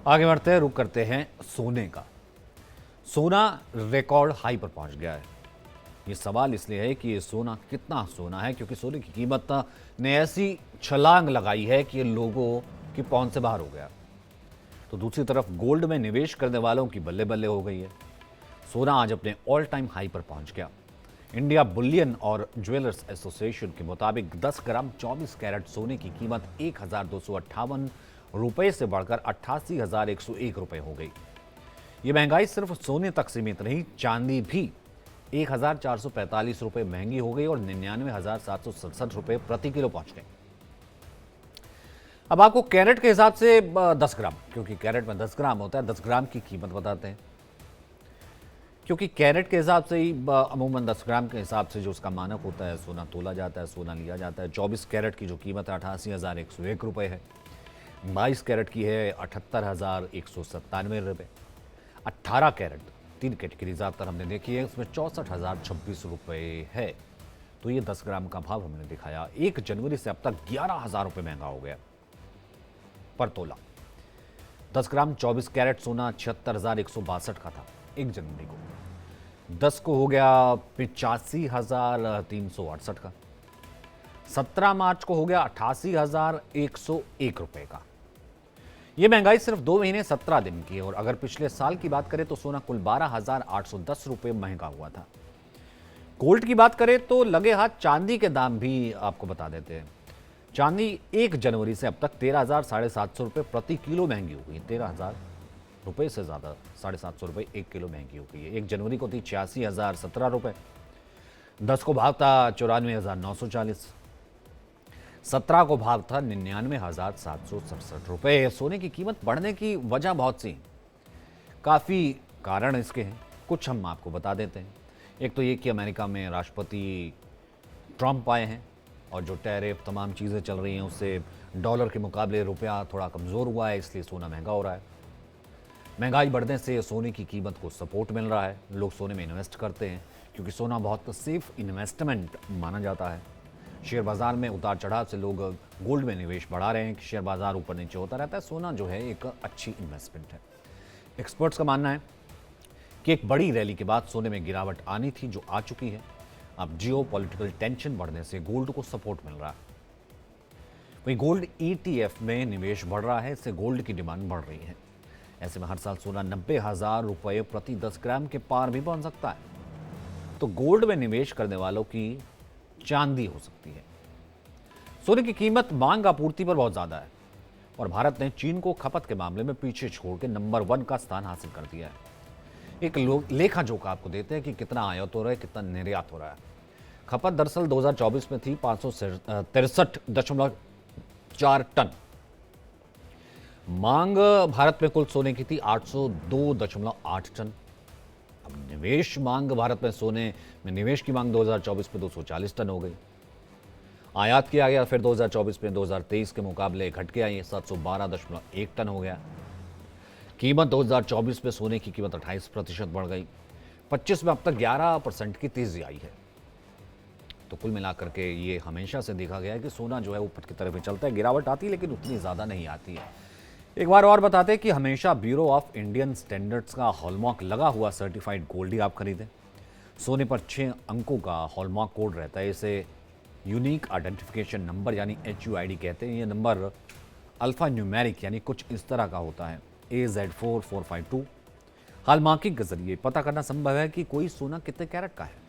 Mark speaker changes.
Speaker 1: आगे बढ़ते हैं, रुक करते हैं सोने का। सोना रिकॉर्ड हाई पर पहुंच गया है। ये सवाल इसलिए है कि ये सोना कितना सोना है, क्योंकि सोने की कीमत ने ऐसी छलांग लगाई है कि ये लोगों की पहुंच से बाहर हो गया। तो दूसरी तरफ गोल्ड में निवेश करने वालों की बल्ले बल्ले हो गई है। सोना आज अपने ऑल टाइम हाई पर पहुंच गया। इंडिया बुलियन और ज्वेलर्स एसोसिएशन के मुताबिक 10 ग्राम 24 कैरेट सोने की कीमत 1,258 रुपए से बढ़कर 88,101 रुपए हो गई। ये महंगाई सिर्फ सोने तक सीमित नहीं, चांदी भी 1,445 रुपए महंगी हो गई और 99,767 रुपए प्रति किलो पहुंच गई। अब आपको कैरेट के हिसाब से 10 ग्राम, क्योंकि कैरेट में 10 ग्राम होता है, 10 ग्राम की कीमत बताते हैं। क्योंकि कैरेट के हिसाब से ही अमूमन 10 ग्राम के हिसाब से जो उसका मानक होता है, सोना तोला जाता है, सोना लिया जाता है। 24 कैरेट की जो कीमत है 88,101 रुपये है। 22 कैरेट की है 78,197 रुपये। 18 कैरेट 3 कैटेगरी ज़्यादातर हमने देखी है, उसमें 64,026 रुपये है। तो ये 10 ग्राम का भाव हमने दिखाया। 1 जनवरी से अब तक 11,000 रुपये महंगा हो गया पर तोला। 10 ग्राम 24 कैरेट सोना 76,162 का था 1 जनवरी को। 10 को हो गया 85,368 का। 17 मार्च को हो गया 88,101 रुपए का। यह महंगाई सिर्फ 2 महीने 17 दिन की है। और अगर पिछले साल की बात करें तो सोना कुल 12,810 रुपए महंगा हुआ था। गोल्ड की बात करें तो लगे हाथ चांदी के दाम भी आपको बता देते हैं। चांदी 1 जनवरी से अब तक 13,750 रुपए प्रति किलो महंगी हो गई। 13,000 रुपए से ज़्यादा 750 रुपए 1 किलो महंगी हो गई है। 1 जनवरी को थी 86,017 रुपए। 10 को भाव था 94,940। 17 को भाव था 99,767 रुपए। सोने की कीमत बढ़ने की वजह बहुत सी, काफ़ी कारण इसके हैं, कुछ हम आपको बता देते हैं। एक तो ये कि अमेरिका में राष्ट्रपति ट्रंप आए हैं और जो टैरिफ तमाम चीज़ें चल रही हैं उससे डॉलर के मुकाबले रुपया थोड़ा कमज़ोर हुआ है, इसलिए सोना महंगा हो रहा है। महंगाई बढ़ने से सोने की कीमत को सपोर्ट मिल रहा है। लोग सोने में इन्वेस्ट करते हैं क्योंकि सोना बहुत सेफ इन्वेस्टमेंट माना जाता है। शेयर बाजार में उतार चढ़ाव से लोग गोल्ड में निवेश बढ़ा रहे हैं कि शेयर बाजार ऊपर नीचे होता रहता है, सोना जो है एक अच्छी इन्वेस्टमेंट है। एक्सपर्ट्स का मानना है कि एक बड़ी रैली के बाद सोने में गिरावट आनी थी, जो आ चुकी है। अब जियो पॉलिटिकल टेंशन बढ़ने से गोल्ड को सपोर्ट मिल रहा है। वहीं गोल्ड ETF में निवेश बढ़ रहा है, इससे गोल्ड की डिमांड बढ़ रही है। ऐसे में हर साल सोना 90,000 रुपये प्रति 10 ग्राम के पार भी पहुंच सकता है। तो गोल्ड में निवेश करने वालों की चांदी हो सकती है। सोने की कीमत मांग आपूर्ति पर बहुत ज्यादा है और भारत ने चीन को खपत के मामले में पीछे छोड़ के नंबर 1 का स्थान हासिल कर दिया है। एक लेखा जोखा आपको देते हैं कि कितना आयात हो रहा है, कितना निर्यात हो रहा है। खपत दरअसल 2024 में थी 563.4 टन। मांग भारत में कुल सोने की थी 802.8 टन। अब निवेश मांग भारत में सोने में निवेश की मांग 2024 में 240 टन हो गई। आयात किया गया फिर 2024 में 2023 के मुकाबले घट के आई 712.1 टन हो गया। कीमत 2024 में सोने की कीमत 28% बढ़ गई। 25 में अब तक 11% की तेजी आई है। तो कुल मिलाकर के ये हमेशा से देखा गया है कि सोना जो है ऊपर की तरफ ही चलता है, गिरावट आती है लेकिन उतनी ज़्यादा नहीं आती है। एक बार और बताते हैं कि हमेशा ब्यूरो ऑफ इंडियन स्टैंडर्ड्स का हॉलमार्क लगा हुआ सर्टिफाइड गोल्ड ही आप खरीदें। सोने पर 6 अंकों का हॉलमार्क कोड रहता है। इसे यूनिक आइडेंटिफिकेशन नंबर यानी HUID कहते हैं। ये नंबर अल्फा न्यूमेरिक यानी कुछ इस तरह का होता है, AZ4452। हॉलमार्किंग के जरिए पता करना संभव है कि कोई सोना कितने कैरेट का है।